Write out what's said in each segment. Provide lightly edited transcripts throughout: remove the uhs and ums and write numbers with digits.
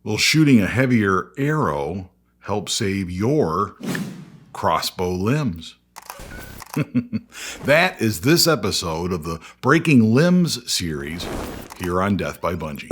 Will shooting a heavier arrow help save your crossbow limbs? That is this episode of the Breaking Limbs series here on Death by Bunjie.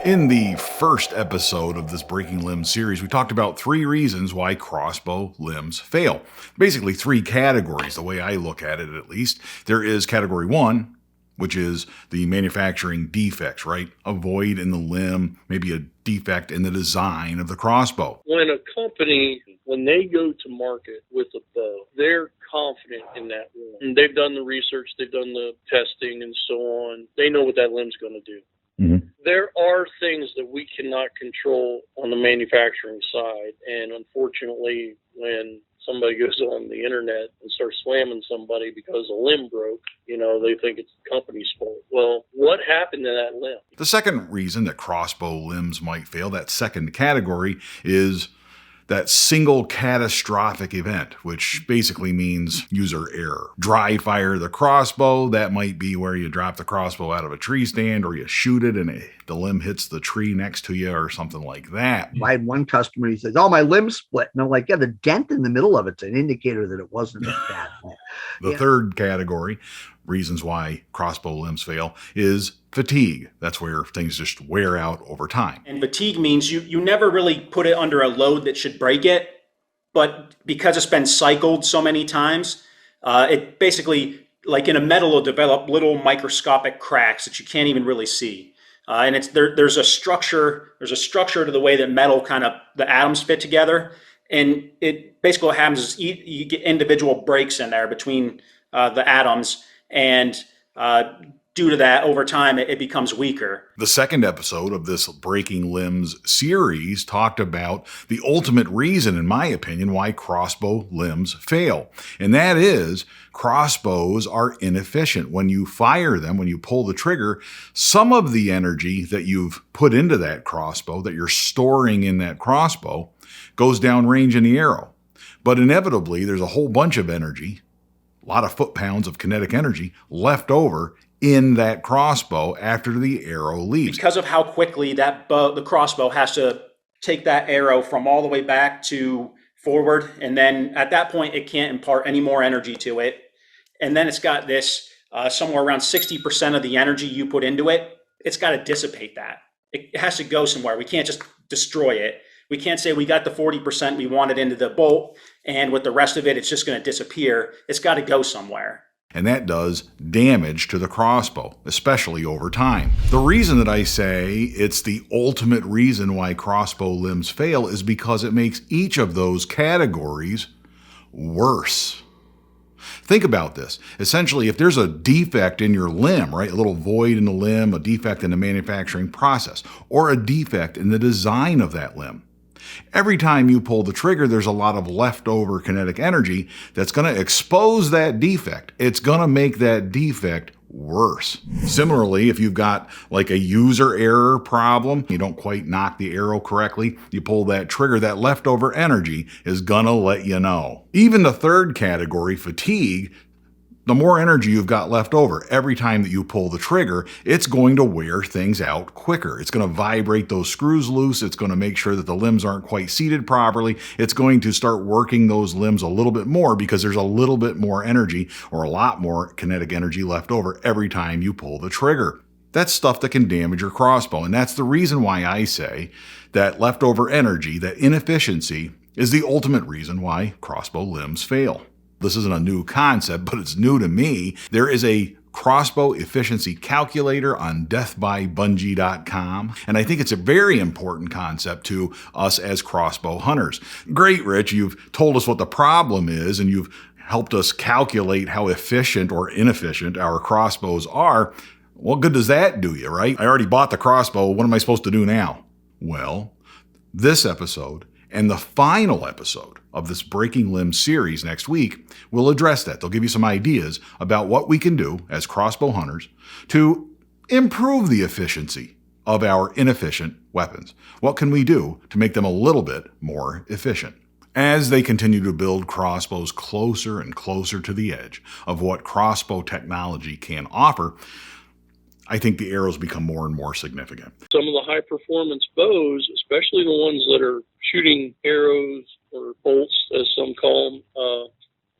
In the first episode of this Breaking Limbs series, we talked about 3 reasons why crossbow limbs fail. Basically 3 categories, the way I look at it at least. There is category 1, which is the manufacturing defects, right? A void in the limb, maybe a defect in the design of the crossbow. When a company, when they go to market with a bow, they're confident in that limb. And they've done the research, they've done the testing and so on. They know what that limb's going to do. Mm-hmm. There are things that we cannot control on the manufacturing side, and unfortunately, when somebody goes on the internet and starts slamming somebody because a limb broke, they think it's the company's fault. Well, what happened to that limb? The second reason that crossbow limbs might fail, that second category, is that single catastrophic event, which basically means user error. Dry fire the crossbow, that might be where you drop the crossbow out of a tree stand or you shoot it and the limb hits the tree next to you or something like that. I had one customer, he says, my limb split. And I'm like, yeah, the dent in the middle of it's an indicator that it wasn't that bad. The third category, reasons why crossbow limbs fail, is fatigue. That's where things just wear out over time. And fatigue means you never really put it under a load that should break it, but because it's been cycled so many times, it basically, like in a metal, will develop little microscopic cracks that you can't even really see. And there's a structure to the way that metal the atoms fit together. And it basically what happens is you get individual breaks in there between the atoms, and due to that, over time, it becomes weaker. The second episode of this Breaking Limbs series talked about the ultimate reason, in my opinion, why crossbow limbs fail. And that is crossbows are inefficient. When you fire them, when you pull the trigger, some of the energy that you've put into that crossbow, that you're storing in that crossbow, goes downrange in the arrow. But inevitably, there's a whole bunch of energy, a lot of foot-pounds of kinetic energy left over in that crossbow after the arrow leaves. Because of how quickly the crossbow has to take that arrow from all the way back to forward, and then at that point it can't impart any more energy to it. And then it's got this somewhere around 60% of the energy you put into it, it's got to dissipate that. It has to go somewhere. We can't just destroy it. We can't say we got the 40% we wanted into the bolt, and with the rest of it, it's just going to disappear. It's got to go somewhere. And that does damage to the crossbow, especially over time. The reason that I say it's the ultimate reason why crossbow limbs fail is because it makes each of those categories worse. Think about this. Essentially, if there's a defect in your limb, right, a little void in the limb, a defect in the manufacturing process, or a defect in the design of that limb, every time you pull the trigger, there's a lot of leftover kinetic energy that's going to expose that defect. It's going to make that defect worse. Similarly, if you've got like a user error problem, you don't quite knock the arrow correctly, you pull that trigger, that leftover energy is going to let you know. Even the third category, fatigue, the more energy you've got left over, every time that you pull the trigger, it's going to wear things out quicker. It's going to vibrate those screws loose. It's going to make sure that the limbs aren't quite seated properly. It's going to start working those limbs a little bit more because there's a little bit more energy or a lot more kinetic energy left over every time you pull the trigger. That's stuff that can damage your crossbow. And that's the reason why I say that leftover energy, that inefficiency, is the ultimate reason why crossbow limbs fail. This isn't a new concept, but it's new to me. There is a crossbow efficiency calculator on deathbybunjie.com, and I think it's a very important concept to us as crossbow hunters. Great, Rich, you've told us what the problem is, and you've helped us calculate how efficient or inefficient our crossbows are. What good does that do you, right? I already bought the crossbow. What am I supposed to do now? Well, this episode and the final episode of this Breaking Limbs series next week will address that. They'll give you some ideas about what we can do as crossbow hunters to improve the efficiency of our inefficient weapons. What can we do to make them a little bit more efficient? As they continue to build crossbows closer and closer to the edge of what crossbow technology can offer, I think the arrows become more and more significant. Some of the high performance bows, especially the ones that are shooting arrows or bolts, as some call them,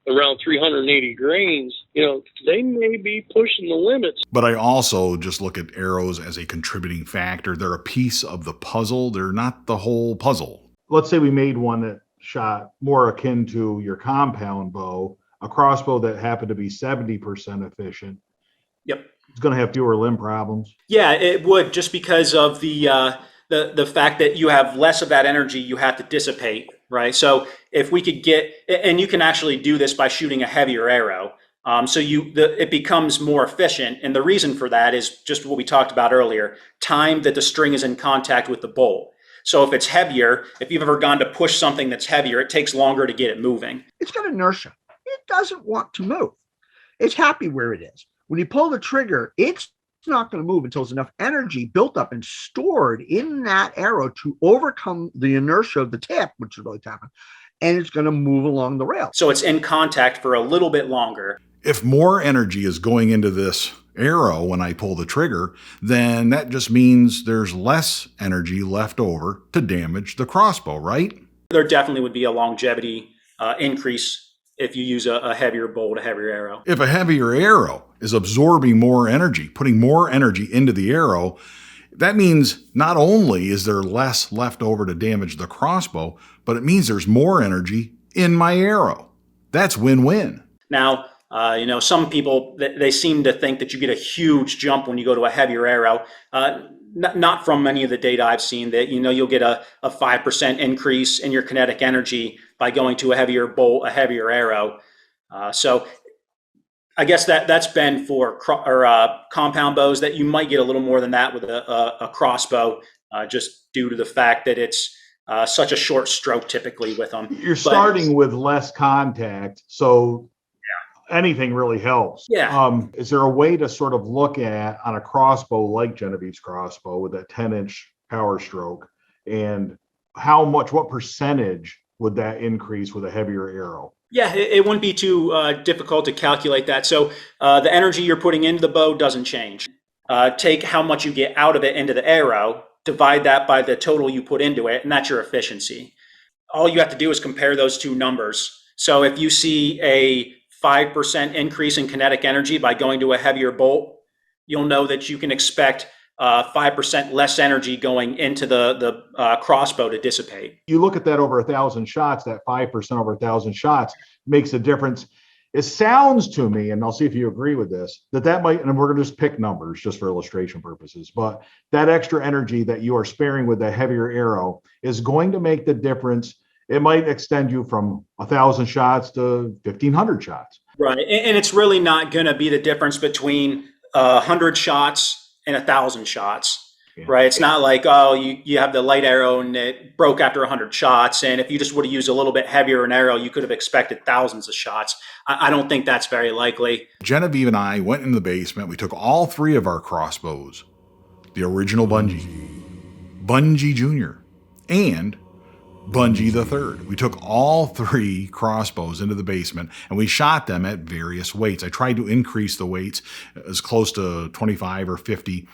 around 380 grains, they may be pushing the limits. But I also just look at arrows as a contributing factor. They're a piece of the puzzle. They're not the whole puzzle. Let's say we made one that shot more akin to your compound bow, a crossbow that happened to be 70% efficient. Yep. It's going to have fewer limb problems. Yeah, it would, just because of the fact that you have less of that energy you have to dissipate, right? So if we could get, and you can actually do this by shooting a heavier arrow, it becomes more efficient. And the reason for that is just what we talked about earlier, time that the string is in contact with the bolt. So if it's heavier, if you've ever gone to push something that's heavier, it takes longer to get it moving. It's got inertia. It doesn't want to move. It's happy where it is. When you pull the trigger, it's not going to move until there's enough energy built up and stored in that arrow to overcome the inertia of the tip, which is really tapping, and it's going to move along the rail. So it's in contact for a little bit longer. If more energy is going into this arrow when I pull the trigger, then that just means there's less energy left over to damage the crossbow, right? There definitely would be a longevity increase if you use a heavier bolt, a heavier arrow. If a heavier arrow is absorbing more energy, putting more energy into the arrow, that means not only is there less left over to damage the crossbow, but it means there's more energy in my arrow. That's win-win. Now, some people, they seem to think that you get a huge jump when you go to a heavier arrow. Not from any of the data I've seen that, you'll get a 5% increase in your kinetic energy by going to a heavier bolt, a heavier arrow. So I guess that's been for compound bows, that you might get a little more than that with a crossbow, just due to the fact that it's such a short stroke typically with them. You're starting with less contact, so anything really helps. Yeah. Is there a way to sort of look at, on a crossbow like Genevieve's crossbow with a 10-inch power stroke, and what percentage would that increase with a heavier arrow? Yeah, it wouldn't be too difficult to calculate that. So the energy you're putting into the bow doesn't change. Take how much you get out of it into the arrow, divide that by the total you put into it, and that's your efficiency. All you have to do is compare those two numbers. So if you see a 5% increase in kinetic energy by going to a heavier bolt, you'll know that you can expect 5% less energy going into the crossbow to dissipate. You look at that over 1,000 shots, that 5% over 1,000 shots makes a difference. It sounds to me, and I'll see if you agree with this, that might, and we're going to just pick numbers just for illustration purposes, but that extra energy that you are sparing with the heavier arrow is going to make the difference. It might extend you from 1,000 shots to 1,500 shots. Right. And it's really not going to be the difference between 100 shots and 1,000 shots, right? It's not like, you have the light arrow and it broke after 100 shots. And if you just would have used a little bit heavier an arrow, you could have expected thousands of shots. I don't think that's very likely. Genevieve and I went in the basement. We took all three of our crossbows, the original Bunjie Jr., and Bunjie the Third. We took all three crossbows into the basement and we shot them at various weights. I tried to increase the weights as close to 25 or 50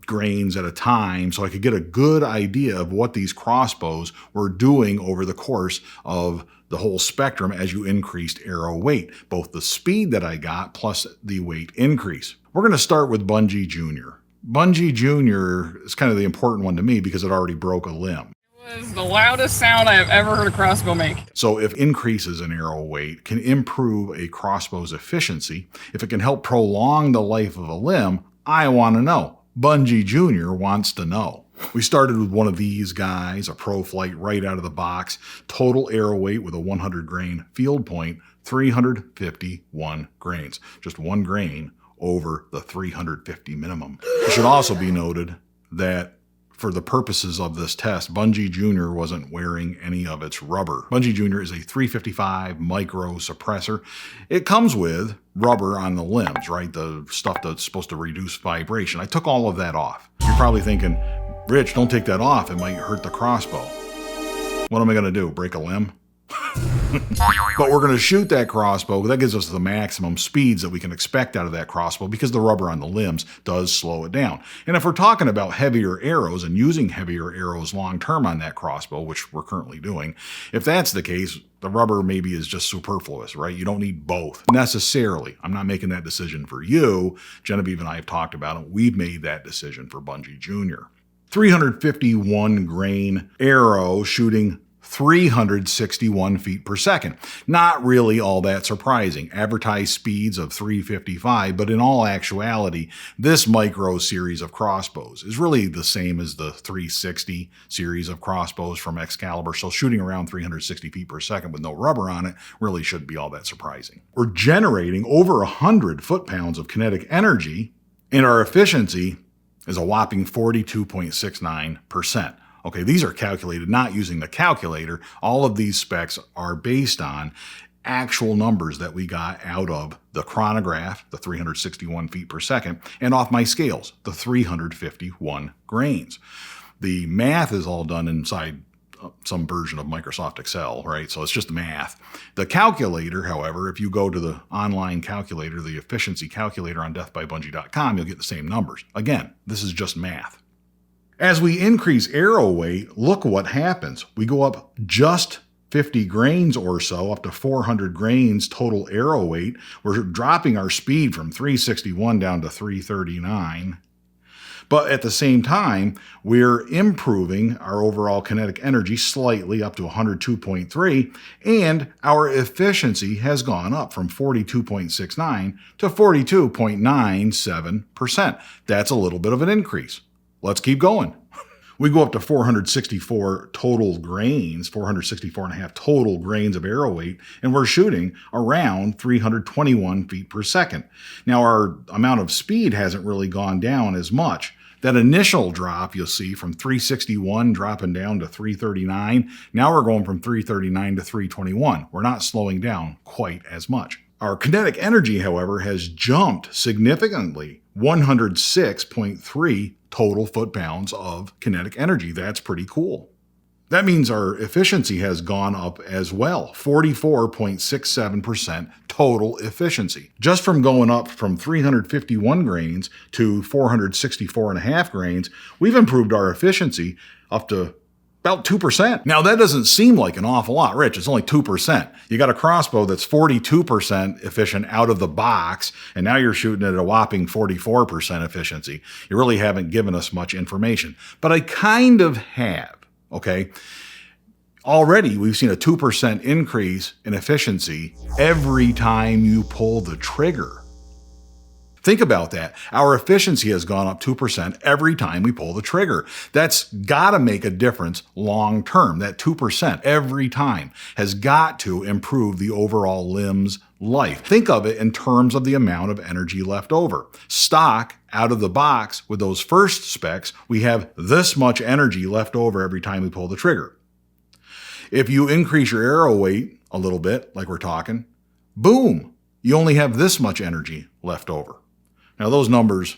grains at a time so I could get a good idea of what these crossbows were doing over the course of the whole spectrum as you increased arrow weight, both the speed that I got plus the weight increase. We're going to start with Bunjie Jr. Bunjie Jr. is kind of the important one to me because it already broke a limb. Was the loudest sound I have ever heard a crossbow make. So if increases in arrow weight can improve a crossbow's efficiency, if it can help prolong the life of a limb, I want to know. Bunjie Jr. wants to know. We started with one of these guys, a ProFlight right out of the box, total arrow weight with a 100 grain field point, 351 grains. Just 1 grain over the 350 minimum. It should also be noted that for the purposes of this test, Bunjie Jr. wasn't wearing any of its rubber. Bunjie Jr. is a 355 micro suppressor. It comes with rubber on the limbs, right? The stuff that's supposed to reduce vibration. I took all of that off. You're probably thinking, Rich, don't take that off. It might hurt the crossbow. What am I going to do? Break a limb? But we're going to shoot that crossbow. That gives us the maximum speeds that we can expect out of that crossbow because the rubber on the limbs does slow it down. And if we're talking about heavier arrows and using heavier arrows long term on that crossbow, which we're currently doing, if that's the case, the rubber maybe is just superfluous, right? You don't need both necessarily. I'm not making that decision for you. Genevieve and I have talked about it. We've made that decision for Bunjie Jr. 351 grain arrow shooting 361 feet per second. Not really all that surprising. Advertised speeds of 355, but in all actuality, this micro series of crossbows is really the same as the 360 series of crossbows from Excalibur. So shooting around 360 feet per second with no rubber on it really shouldn't be all that surprising. We're generating over 100 foot-pounds of kinetic energy, and our efficiency is a whopping 42.69%. Okay, these are calculated not using the calculator. All of these specs are based on actual numbers that we got out of the chronograph, the 361 feet per second, and off my scales, the 351 grains. The math is all done inside some version of Microsoft Excel, right? So it's just math. The calculator, however, if you go to the online calculator, the efficiency calculator on deathbybungie.com, you'll get the same numbers. Again, this is just math. As we increase arrow weight, look what happens. We go up just 50 grains or so, up to 400 grains total arrow weight. We're dropping our speed from 361 down to 339. But at the same time, we're improving our overall kinetic energy slightly up to 102.3, and our efficiency has gone up from 42.69 to 42.97%. That's a little bit of an increase. Let's keep going. We go up to 464 total grains, 464 and a half total grains of arrow weight, and we're shooting around 321 feet per second. Now, our amount of speed hasn't really gone down as much. That initial drop you'll see from 361 dropping down to 339. Now we're going from 339 to 321. We're not slowing down quite as much. Our kinetic energy, however, has jumped significantly, 106.3 total foot-pounds of kinetic energy. That's pretty cool. That means our efficiency has gone up as well, 44.67% total efficiency. Just from going up from 351 grains to 464 and a half grains, we've improved our efficiency up to about 2%. Now, that doesn't seem like an awful lot, Rich. It's only 2%. You got a crossbow that's 42% efficient out of the box, and now you're shooting at a whopping 44% efficiency. You really haven't given us much information, but I kind of have, okay? Already, we've seen a 2% increase in efficiency every time you pull the trigger. Think about that. Our efficiency has gone up 2% every time we pull the trigger. That's got to make a difference long term. That 2% every time has got to improve the overall limb's life. Think of it in terms of the amount of energy left over. Stock out of the box with those first specs, we have this much energy left over every time we pull the trigger. If you increase your arrow weight a little bit, like we're talking, boom, you only have this much energy left over. Now, those numbers,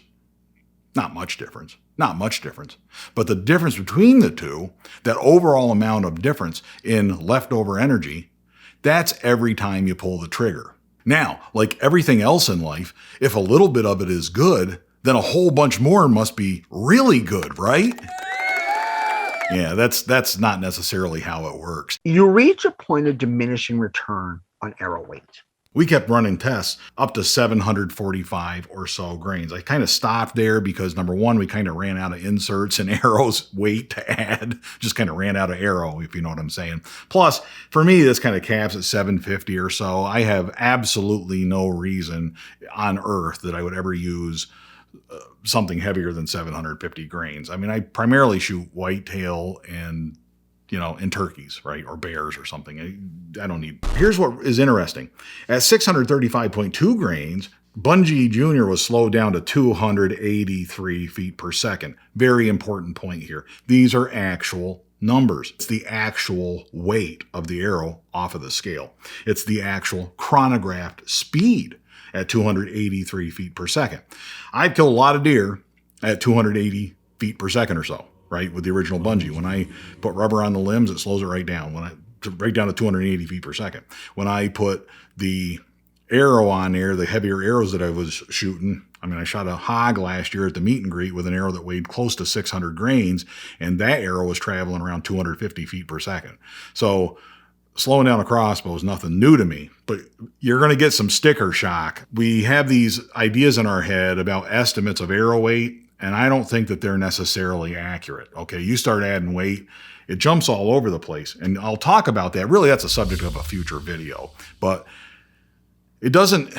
not much difference. But the difference between the two, that overall amount of difference in leftover energy, that's every time you pull the trigger. Now, like everything else in life, if a little bit of it is good, then a whole bunch more must be really good, right? Yeah, that's not necessarily how it works. You reach a point of diminishing return on arrow weight. We kept running tests up to 745 or so grains. I kind of stopped there because, number one, we kind of ran out of inserts and arrows weight to add. Just kind of ran out of arrow, if you know what I'm saying. Plus, for me, this kind of caps at 750 or so. I have absolutely no reason on earth that I would ever use something heavier than 750 grains. I mean, I primarily shoot whitetail and in turkeys, right? Or bears or something. I don't need. Here's what is interesting. At 635.2 grains, Bunjie Jr. was slowed down to 283 feet per second. Very important point here. These are actual numbers. It's the actual weight of the arrow off of the scale. It's the actual chronographed speed at 283 feet per second. I've killed a lot of deer at 280 feet per second or so, right? With the original Bunjie. When I put rubber on the limbs, it slows it right down. Right down to 280 feet per second. When I put the arrow on there, the heavier arrows that I was shooting, I mean, I shot a hog last year at the meet and greet with an arrow that weighed close to 600 grains, and that arrow was traveling around 250 feet per second. So slowing down a crossbow is nothing new to me, but you're going to get some sticker shock. We have these ideas in our head about estimates of arrow weight, and I don't think that they're necessarily accurate. Okay, you start adding weight, it jumps all over the place, and I'll talk about that. Really, that's a subject of a future video, but it doesn't,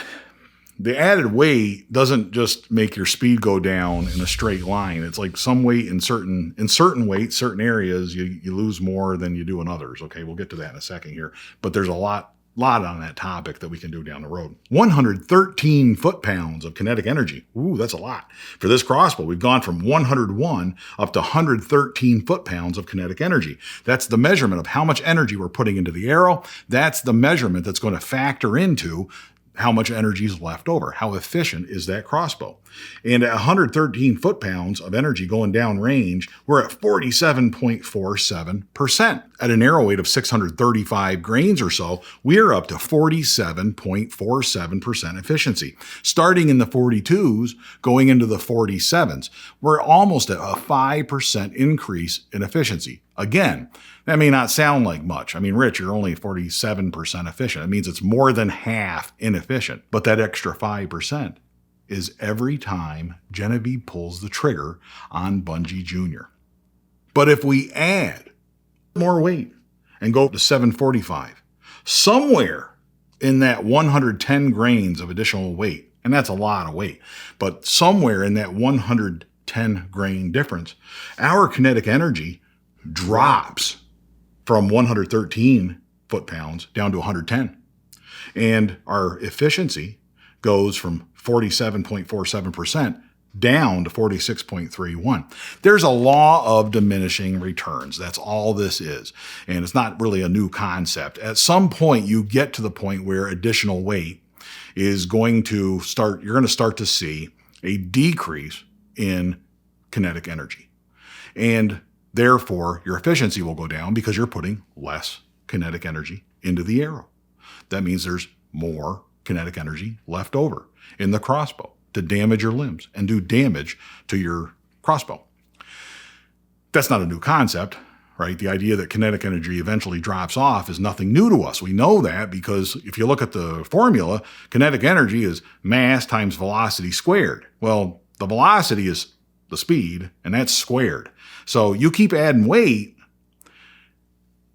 the added weight doesn't just make your speed go down in a straight line. It's like some weight in certain weights, certain areas, you lose more than you do in others. Okay, we'll get to that in a second here, but there's a lot on that topic that we can do down the road. 113 foot-pounds of kinetic energy. Ooh, that's a lot. For this crossbow, we've gone from 101 up to 113 foot-pounds of kinetic energy. That's the measurement of how much energy we're putting into the arrow. That's the measurement that's going to factor into how much energy is left over. How efficient is that crossbow? And at 113 foot-pounds of energy going down range, we're at 47.47%. At an arrow weight of 635 grains or so, we're up to 47.47% efficiency. Starting in the 42s, going into the 47s, we're almost at a 5% increase in efficiency. Again, that may not sound like much. I mean, Rich, you're only 47% efficient. It means it's more than half inefficient. But that extra 5% is every time Genevieve pulls the trigger on Bunjie Jr. But if we add more weight and go up to 745, somewhere in that 110 grains of additional weight, and that's a lot of weight, but somewhere in that 110 grain difference, our kinetic energy drops from 113 foot-pounds down to 110. And our efficiency goes from 47.47% down to 46.31. There's a law of diminishing returns. That's all this is. And it's not really a new concept. At some point, you get to the point where additional weight is going to start, you're going to start to see a decrease in kinetic energy. And therefore, your efficiency will go down because you're putting less kinetic energy into the arrow. That means there's more kinetic energy left over in the crossbow to damage your limbs and do damage to your crossbow. That's not a new concept, right? The idea that kinetic energy eventually drops off is nothing new to us. We know that because if you look at the formula, kinetic energy is mass times velocity squared. Well, the velocity is the speed, and that's squared. So you keep adding weight,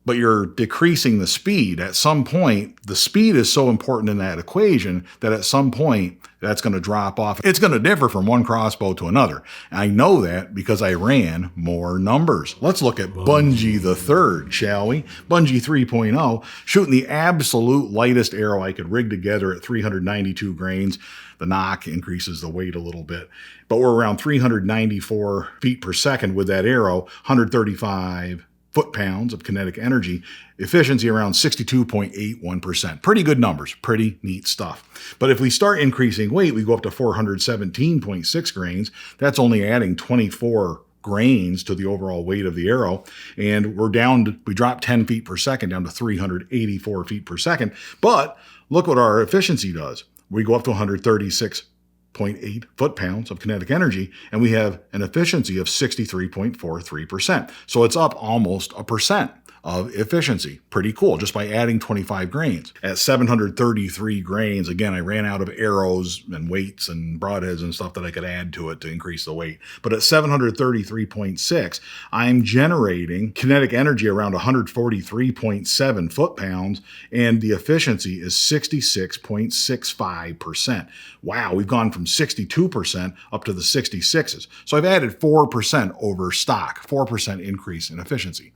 but you're decreasing the speed. At some point, the speed is so important in that equation that at some point, that's going to drop off. It's going to differ from one crossbow to another. I know that because I ran more numbers. Let's look at Bunjie the Third, shall we? Bunjie 3.0, shooting the absolute lightest arrow I could rig together at 392 grains. The knock increases the weight a little bit, but we're around 394 feet per second with that arrow, 135 foot-pounds of kinetic energy, efficiency around 62.81%. Pretty good numbers, pretty neat stuff. But if we start increasing weight, we go up to 417.6 grains. That's only adding 24 grains to the overall weight of the arrow. And we drop 10 feet per second down to 384 feet per second. But look what our efficiency does. We go up to 136.8 foot-pounds of kinetic energy, and we have an efficiency of 63.43%. So it's up almost a percent of efficiency. Pretty cool, just by adding 25 grains. At 733 grains, again, I ran out of arrows and weights and broadheads and stuff that I could add to it to increase the weight. But at 733.6, I'm generating kinetic energy around 143.7 foot-pounds, and the efficiency is 66.65%. Wow, we've gone from 62% up to the 66s. So I've added 4% over stock, 4% increase in efficiency.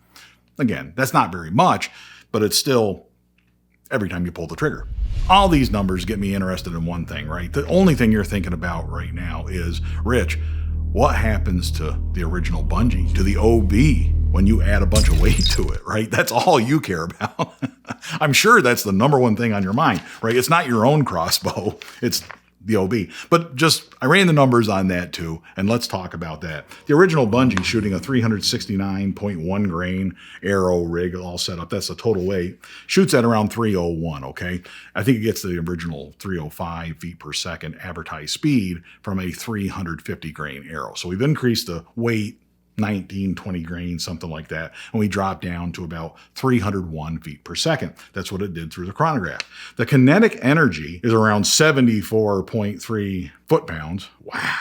Again, that's not very much, but it's still every time you pull the trigger. All these numbers get me interested in one thing, right? The only thing you're thinking about right now is, Rich, what happens to the original Bunjie, to the OB, when you add a bunch of weight to it, right? That's all you care about. I'm sure that's the number one thing on your mind, right? It's not your own crossbow, it's the OB. But I ran the numbers on that too, and let's talk about that. The original Bunjie shooting a 369.1 grain arrow rig all set up, that's the total weight, shoots at around 301, okay? I think it gets the original 305 feet per second advertised speed from a 350 grain arrow. So we've increased the weight 19, 20 grains, something like that. And we dropped down to about 301 feet per second. That's what it did through the chronograph. The kinetic energy is around 74.3 foot-pounds. Wow.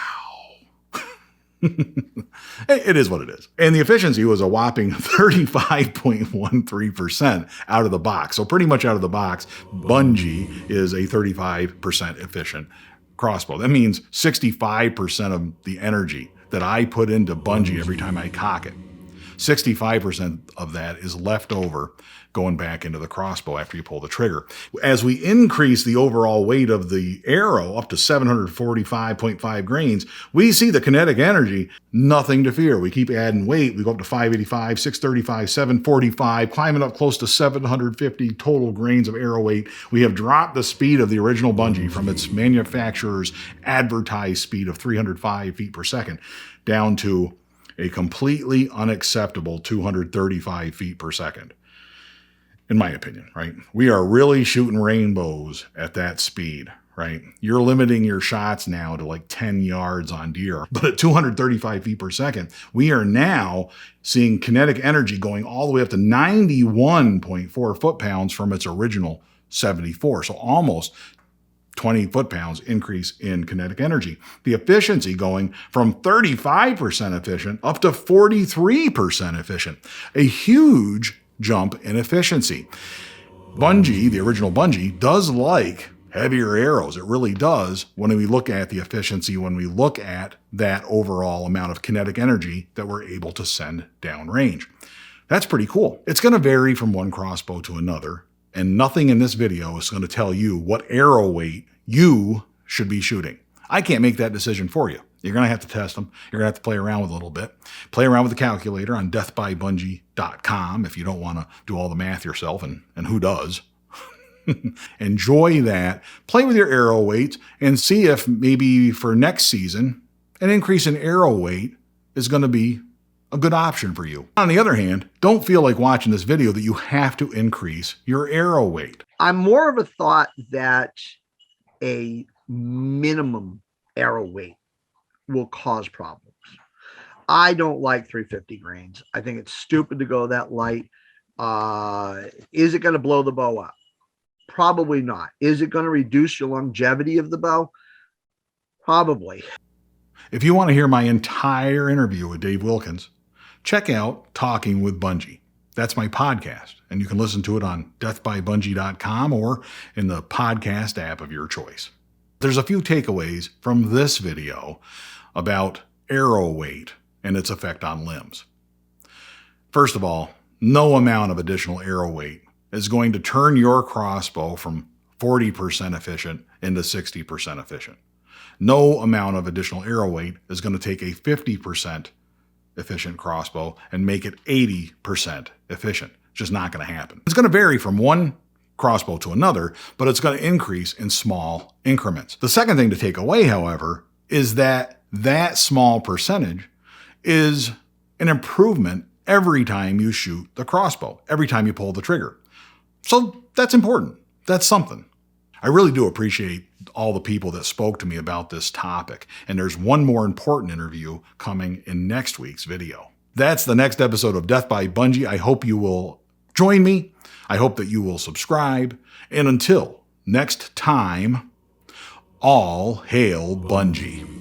It is what it is. And the efficiency was a whopping 35.13% out of the box. So pretty much out of the box, Bunjie is a 35% efficient crossbow. That means 65% of the energy that I put into Bunjie every time I cock it, 65% of that is left over going back into the crossbow after you pull the trigger. As we increase the overall weight of the arrow up to 745.5 grains, we see the kinetic energy, nothing to fear. We keep adding weight. We go up to 585, 635, 745, climbing up close to 750 total grains of arrow weight. We have dropped the speed of the original Bunjie from its manufacturer's advertised speed of 305 feet per second down to a completely unacceptable 235 feet per second. In my opinion, right? We are really shooting rainbows at that speed, right? You're limiting your shots now to like 10 yards on deer, but at 235 feet per second, we are now seeing kinetic energy going all the way up to 91.4 foot-pounds from its original 74. So almost 20 foot-pounds increase in kinetic energy. The efficiency going from 35% efficient up to 43% efficient. A huge jump in efficiency. Bunjie, the original Bunjie, does like heavier arrows. It really does when we look at the efficiency, when we look at that overall amount of kinetic energy that we're able to send downrange. That's pretty cool. It's going to vary from one crossbow to another, and nothing in this video is going to tell you what arrow weight you should be shooting. I can't make that decision for you. You're going to have to test them. You're going to have to play around with it a little bit. Play around with the calculator on deathbybunjie.com if you don't want to do all the math yourself, and who does? Enjoy that. Play with your arrow weights and see if maybe for next season, an increase in arrow weight is going to be a good option for you. On the other hand, don't feel like watching this video that you have to increase your arrow weight. I'm more of a thought that a minimum arrow weight will cause problems. I don't like 350 grains. I think it's stupid to go that light. Is it going to blow the bow up? Probably not. Is it going to reduce your longevity of the bow? Probably. If you want to hear my entire interview with Dave Wilkins, check out Talking with Bunjie. That's my podcast, and you can listen to it on deathbybunjie.com or in the podcast app of your choice. There's a few takeaways from this video about arrow weight and its effect on limbs. First of all, no amount of additional arrow weight is going to turn your crossbow from 40% efficient into 60% efficient. No amount of additional arrow weight is going to take a 50% efficient crossbow and make it 80% efficient. It's just not going to happen. It's going to vary from one crossbow to another, but it's going to increase in small increments. The second thing to take away, however, is that small percentage is an improvement every time you shoot the crossbow, every time you pull the trigger. So that's important. That's something. I really do appreciate all the people that spoke to me about this topic, and there's one more important interview coming in next week's video. That's the next episode of Death by Bunjie. I hope you will join me. I hope that you will subscribe. And until next time, all hail Bunjie.